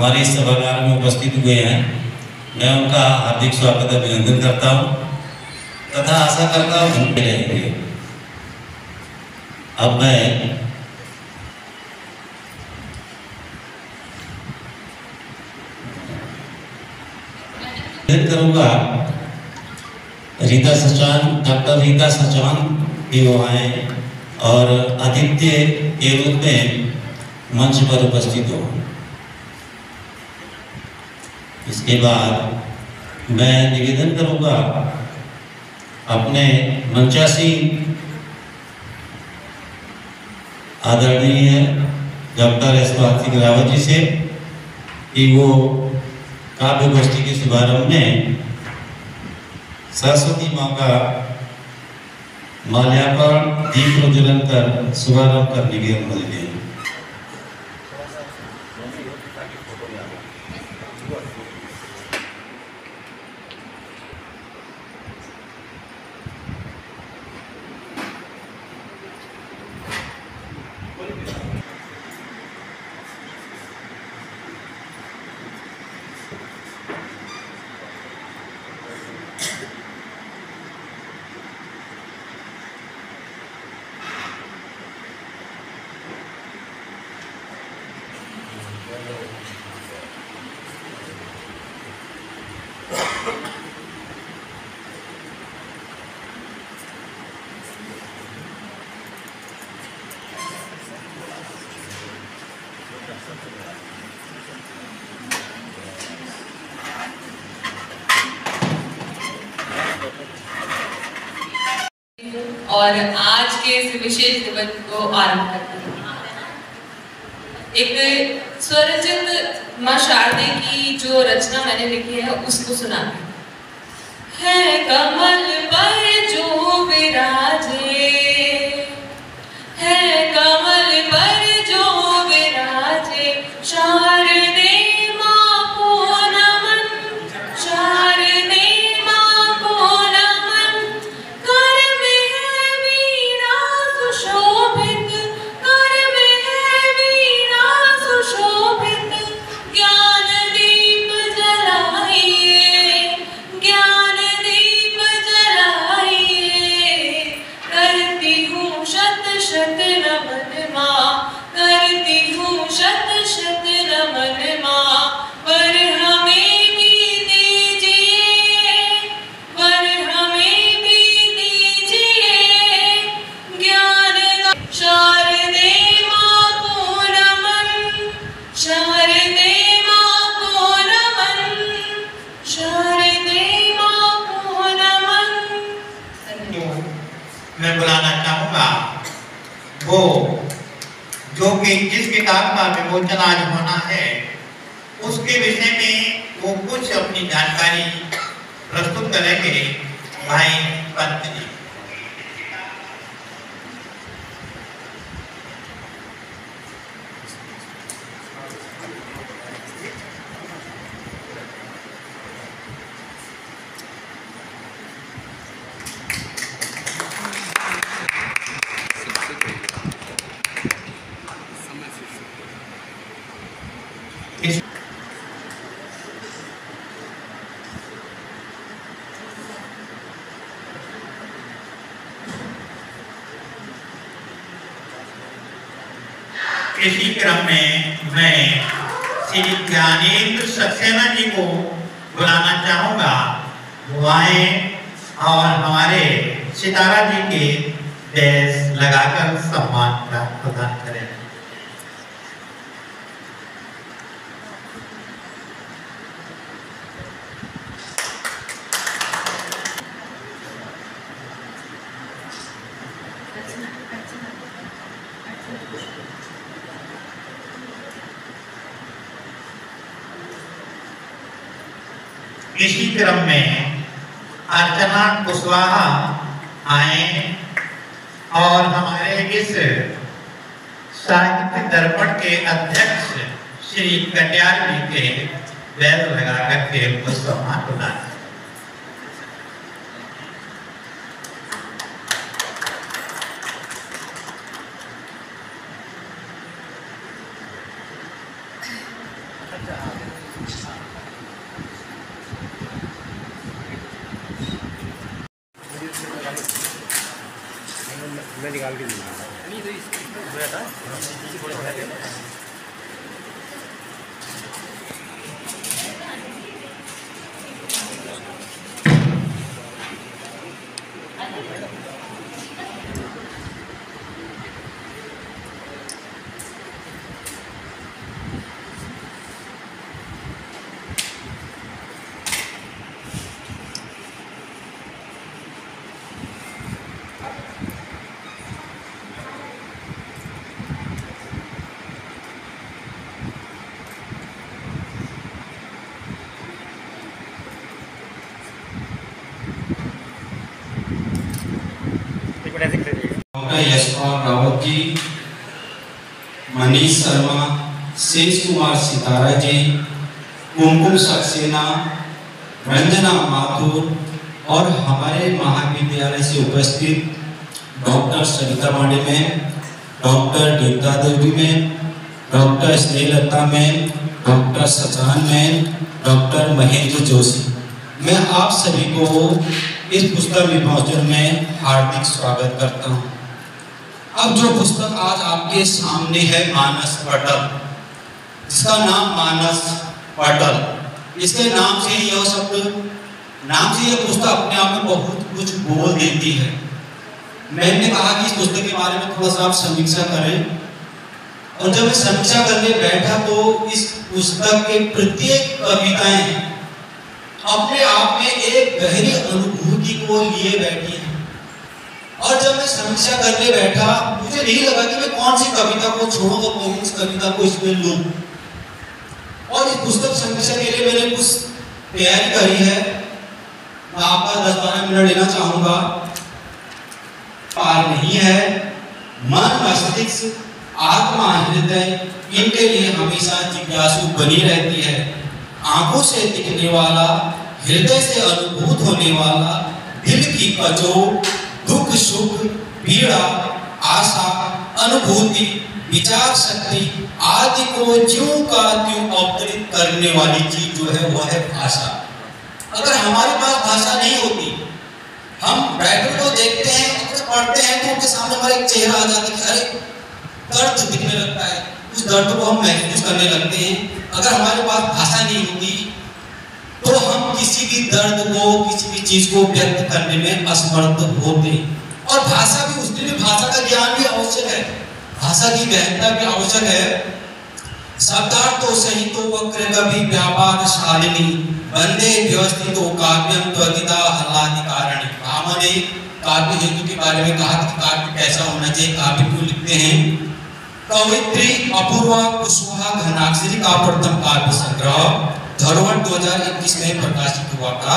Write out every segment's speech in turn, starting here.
हमारे इस सभागार में उपस्थित हुए हैं, मैं उनका हार्दिक स्वागत अभिनंदन करता हूँ तथा आशा करता हूँ घूमते रहेंगे। अब मैं करूँगा रीता सचान, डॉक्टर रीता सचान भी वो आए और आदित्य के रूप में मंच पर उपस्थित हो। इसके बाद मैं निवेदन करूंगा अपने मंचासीन आदरणीय डॉक्टर एस कार्तिक रावत जी से कि वो काव्य गोष्ठी के शुभारंभ में सरस्वती माँ का माल्यार्पण दीप प्रज्वलन कर शुभारंभ करने की अनुमति दें। और आज के इस विशेष दिवस को आरंभ करते हैं। एक स्वरचित माँ शारदे की जो रचना मैंने लिखी है उसको सुनाते हैं। कमल पर जो विराजे, है कमल पर जो विराजे, शारदे माँ को नमन, शारदे माँ को नमन। कर में है वीणा सुशोभित, कर में है वीणा सुशोभित। ज्ञान दीप जलाइए, ज्ञान दीप जलाइए। करती हूँ शत शत नमन माँ, करती हूँ शत शत नमन माँ। पर हमें भी दीजिए, पर हमें भी दीजिए ज्ञान। शारदे माँ को नमन, शारदे माँ को नमन, शारदे माँ को नमन। मैं बुलाना चाहूंगा वो जो कि जिस किताब का विमोचन आज होना है उसके विषय में वो कुछ अपनी जानकारी प्रस्तुत करेंगे भाई पंत जी। इसी क्रम में मैं श्री ज्ञानेंद्र सक्सेना जी को बुलाना चाहूंगा। वो आए और हमारे सितारा जी के देश लगाकर सम्मान प्रदान करें। इसी क्रम में अर्चना कुशवाहा आए और हमारे इस साहित्य दर्पण के अध्यक्ष श्री कटियार जी के बैल लगा करके उनको सम्मान प्रदान। मैं निकाल के दूँगा। डॉक्टर यशपाल रावत जी, मनीष शर्मा, शेष कुमार सितारा जी, कुमकुम सक्सेना, रंजना माथुर और हमारे महाविद्यालय से उपस्थित doctor Sarita Mande ma'am, doctor Devata Devi ma'am, doctor Snehlata ma'am, doctor Sachan ma'am, doctor Mahendra Joshi, मैं आप सभी को इस पुस्तक विमोचन में हार्दिक स्वागत करता हूँ। अब जो पुस्तक आज आपके सामने है मानस पटल, जिसका नाम मानस पटल, इसके नाम से यह पुस्तक अपने आप में बहुत कुछ बोल देती है। मैंने कहा कि इस पुस्तक के बारे में थोड़ा सा आप समीक्षा करें, और जब मैं समीक्षा करने बैठा तो इस पुस्तक के प्रत्येक कविताएं अपने आप में एक गहरी अनुभूति को लिए बैठी है। और जब मैं समीक्षा करने बैठा मुझे नहीं लगा कि मैं कौन सी कविता को छोड़ूं और कौन सी कविता को इसमें लूं। और इस पुस्तक समीक्षा के लिए मैंने कुछ तैयारी करी है, मैं आपका 10-12 मिनट लेना चाहूंगा। पार नहीं है, मन मस्तिष्क आत्मा हृदय इनके लिए हमेशा जिज्ञासु बनी रहती है। आंखों से दिखने वाला, हृदय से अनुभूत होने वाला, दिल की कचोट, दुख सुख, पीड़ा, आशा, अनुभूति, विचार शक्ति आदि को ज्यों का त्यों अवतरित करने वाली चीज जो है वह है भाषा। अगर हमारे पास भाषा नहीं होती, हम बाइबल को देखते हैं, अगर पढ़ते हैं तो उनके सामने हमारा एक चेहरा आ जाता है कि अरे दर्द दिखने लगता है, उस दर्द को हम महसूस करने लगते हैं। अगर हमारे पास भाषा नहीं होती तो हम किसी भी दर्द को, किसी भी चीज को व्यक्त करने में असमर्थ होते। और भाषा भी, उसके लिए भाषा का ज्ञान भी आवश्यक है, भाषा की गहनता भी आवश्यक है। शब्दार्थ तो सही तो वक्र कवि व्यापार शालिनी, वंदे व्यवस्थित तो काव्यम त्वरिता हलादि कारण। हमने काव्य हेतु के बारे में कहा कि काव्य कैसा होना चाहिए, काव्य क्यों लिखते हैं। कवित्री अपूर्वा कुशवाहा घनाक्षरी का प्रथम काव्य संग्रह धरोहर 2021 में प्रकाशित हुआ था।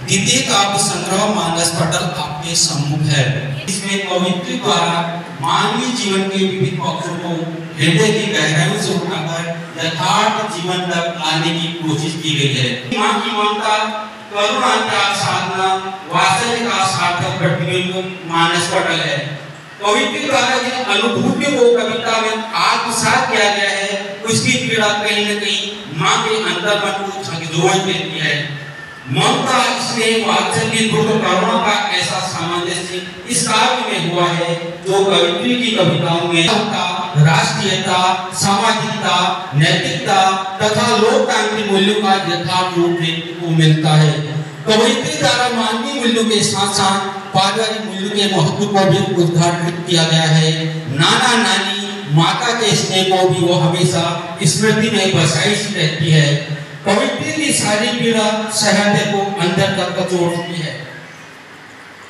द्वितीय काव्य संग्रह मानस पटल आपके सम्मुख है। इसमें कवित्री द्वारा मानवीय जीवन के विविध पक्षों को हृदय की गहराइयों से उठाकर यथार्थ जीवन तक लाने की कोशिश की गई है। मां की ममता, करुणा का साधना, वात्सल्य का सार्थक प्रतिबिंब मानस पटल है। कवित्री द्वारा जिन अनुभूतियों को कविता में आत्मसात किया गया है, उसकी पीड़ा कहीं न कहीं मां के अंतर्मन को झकझोर देती है। ममता, स्नेह, वात्सल्य, दुख, करुणा का ऐसा सामंजस्य इस काव्य में हुआ है जो कवित्री की कविताओं में राष्ट्रीयता, सामाजिकता, नैतिकता तथा लोकतांत्रिक मूल्यों का यथार्थ रूप देखने को मिलता है। कवित्री द्वारा मानवीय मूल्यों के साथ साथ पारिवारिक मूल्यों के महत्व को भी उद्घाटित किया गया है। नाना नानी, माता के स्नेह को भी वो हमेशा स्मृति में बसाई रहती है। कवित्री की सारी पीड़ा सहृदय को अंदर तक कचोटती है।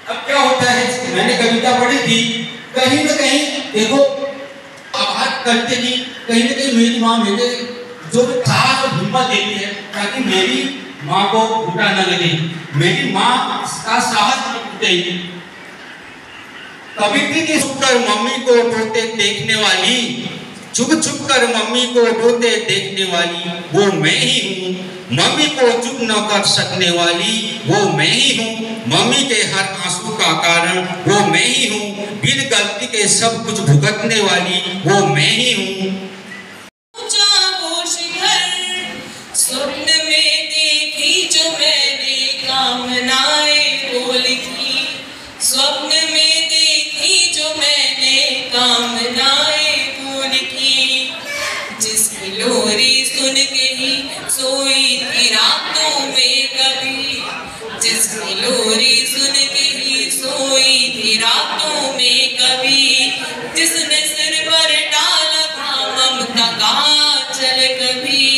अब क्या होता है, मैंने कविता पढ़ी थी, कहीं न कहीं देखो आभार करते कि कहीं न कहीं मेरी माँ मुझे जो साहस और हिम्मत देती है ताकि मेरी माँ को घुटा न लगे, मेरी माँ का साहस न टूटे। कवित्री की छुप कर मम्मी को रोते देखने वाली, छुप छुप कर मम्मी को रोते देखने वाली वो मैं ही हूँ। मम्मी को चुप न कर सकने वाली वो मैं ही हूँ। मम्मी के हर आंसू का कारण वो मैं ही हूँ। बिन गलती के सब कुछ भुगतने वाली वो मैं ही हूँ। ऊंचा वो शिखर लोरी सुन के ही सोई थी रातों में कभी, जिसकी लोरी सुन के ही सोई थी रातों में कभी, जिसने सिर पर डाला था ममता का आंचल कभी,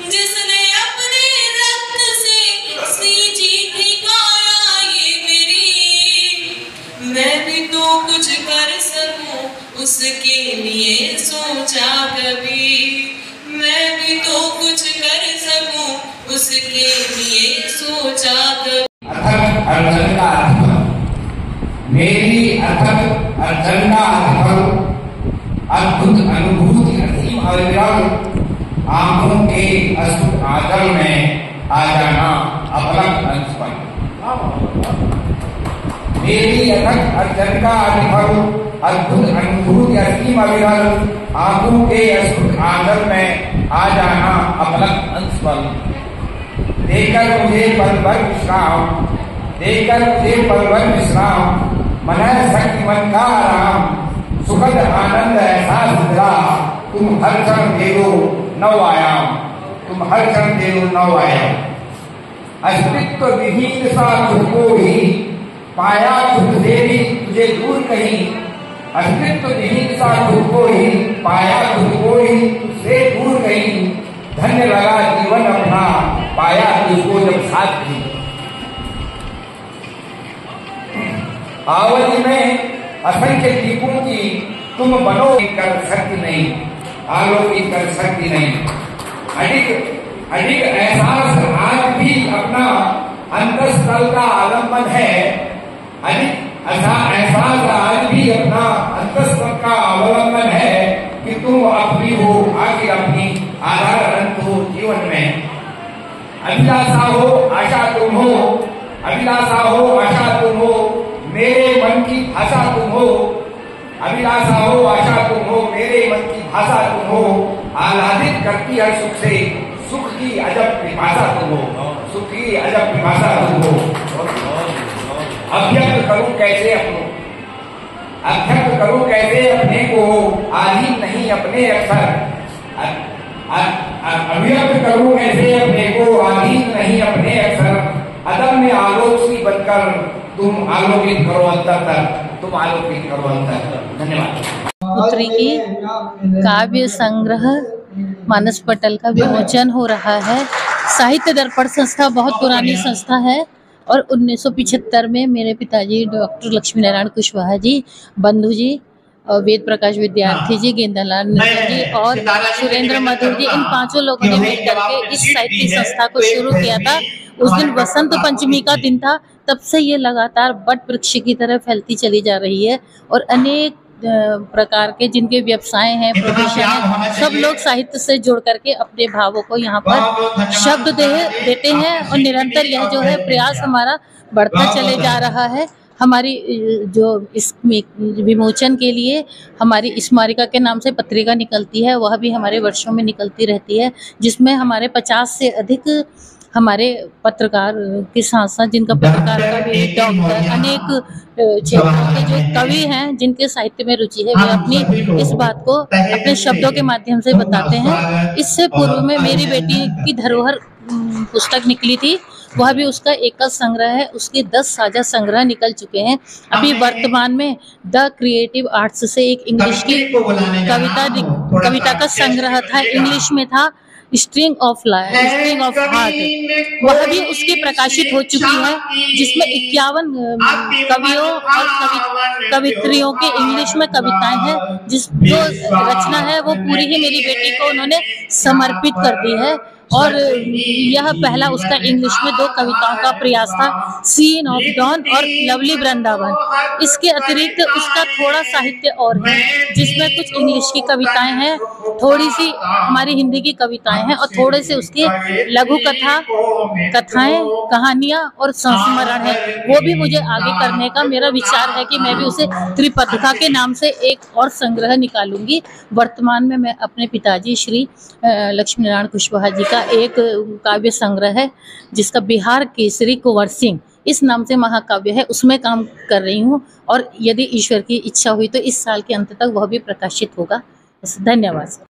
जिसने अपने रक्त से सींची थी काया ये मेरी, मैं भी तो कुछ कर सकूं उसके लिए सोचा कभी, मैं भी तो कुछ कर सकूं उसके लिए सोचा कभी। अथक अर्जन का अधिफल, मेरी अथक अर्जन का अधिफल, अद्भुत अनुभूति असीम अविरल, आंखों के अश्रु आंचल में आ जाना अपलक अंश पर। मेरी अथक अर्जन का अधिफल, अद्भुत अनुभूति असीम अविरल, आंखों के अश्रु आंचल में आ जाना अपलक अंश पर। देकर मुझे पल भर विश्राम, देकर मुझे पल भर विश्राम, मन शक्ति मन का आराम, सुखद आनंद एहसास दिला, तुम हर क्षण दे दो नव आयाम, तुम हर क्षण दे दो नव आयाम। अस्तित्व विहीन सा तुझको ही पाया, तुझसे भी तुझे दूर कहीं, अस्तित्व विहीन सा तुझको ही पाया, तुझको ही तुझसे दूर कहीं, धन्य लगा जीवन अपना पाया तुझको जब साथ थी। आवली में असंख्य दीपों की तुम बनो कर सकती नहीं, आलोकित कर सकती नहीं। अधिक एहसास आज भी अपना अंतस्थल का आलम्बन है, अधिक एहसास आज भी अपना अंतस्थल का अवलंबन है कि तुम अपनी हो, आखिर अपनी आधार अनंत हो जीवन में। अभिलाषा हो आशा तुम हो, अभिलाषा हो आशा तुम हो, मेरे मन की भाषा तुम हो, अभिलाषा हो आशा तुम हो, मेरे मन की भाषा तुम हो, आह्लादित करती है सुख से, सुख की अजब पिपासा तुम हो, सुख की अजब पिपासा तुम हो। अभ्यक्त करूं कैसे अपनों, अभ्यक्त करूं कैसे अपने को, आधीन नहीं अपने अक्षर, अभ्यक्त करूं कैसे अपने को, आधीन नहीं अपने अक्षर, अदम में आलोक सी बनकर तुम आलोकित करो अंतर तक, तुम आलोकित करो अंतर तक। धन्यवाद। पुत्री की काव्य संग्रह मानस पटल का विमोचन हो रहा है। साहित्य दर्पण संस्था बहुत पुरानी संस्था है और 1975 में मेरे पिताजी डॉक्टर लक्ष्मी नारायण कुशवाहा जी, बंधु जी, वेद प्रकाश विद्यार्थी जी, गेंदालाल मिश्रा जी और सुरेंद्र मधुर जी, इन पांचों लोगों ने मिलकर के इस साहित्य संस्था को शुरू किया था। उस दिन वसंत पंचमी का दिन था। तब से ये लगातार बट वृक्ष की तरह फैलती चली जा रही है और अनेक प्रकार के जिनके व्यवसाय हैं, प्रोफेशन है, सब लोग साहित्य से जुड़ करके अपने भावों को यहाँ पर शब्द देते हैं और निरंतर यह जो है प्रयास हमारा बढ़ता चले जा रहा है। हमारी जो इस विमोचन के लिए हमारी स्मारिका के नाम से पत्रिका निकलती है, वह भी हमारे वर्षों में निकलती रहती है, जिसमें हमारे 50 से अधिक हमारे पत्रकार के साथ साथ जिनका पत्रकार का भी डॉक्टर, अनेक क्षेत्रों के जो कवि हैं जिनके साहित्य में रुचि है, वे अपनी इस बात को अपने शब्दों के माध्यम से बताते हैं। इससे पूर्व में मेरी बेटी की धरोहर पुस्तक निकली थी, वह भी उसका एकल संग्रह है। उसके 10 साझा संग्रह निकल चुके हैं। अभी वर्तमान में द क्रिएटिव आर्ट्स से एक इंग्लिश की कविता का संग्रह था, इंग्लिश में था, स्ट्रिंग ऑफ हार्ट, वह भी उसकी प्रकाशित हो चुकी है, जिसमें 51 कवियों और कवित्रियों के इंग्लिश में कविताएं हैं। जो रचना है वो पूरी ही मेरी बेटी को उन्होंने समर्पित कर दी है और यह पहला उसका इंग्लिश में 2 कविताओं का प्रयास था, सीन ऑफ डॉन और लवली वृंदावन। इसके अतिरिक्त उसका थोड़ा साहित्य और है, जिसमें कुछ इंग्लिश की कविताएं हैं, थोड़ी सी हमारी हिंदी की कविताएं हैं और थोड़े से उसके लघु कथाएं, कहानियां और संस्मरण है। वो भी मुझे आगे करने का मेरा विचार है कि मैं भी उसे त्रिपथिका के नाम से एक और संग्रह निकालूंगी। वर्तमान में मैं अपने पिताजी श्री लक्ष्मी नारायण कुशवाहा जी का एक काव्य संग्रह है, जिसका बिहार केसरी कुंवर सिंह इस नाम से महाकाव्य है, उसमें काम कर रही हूँ और यदि ईश्वर की इच्छा हुई तो इस साल के अंत तक वह भी प्रकाशित होगा। धन्यवाद।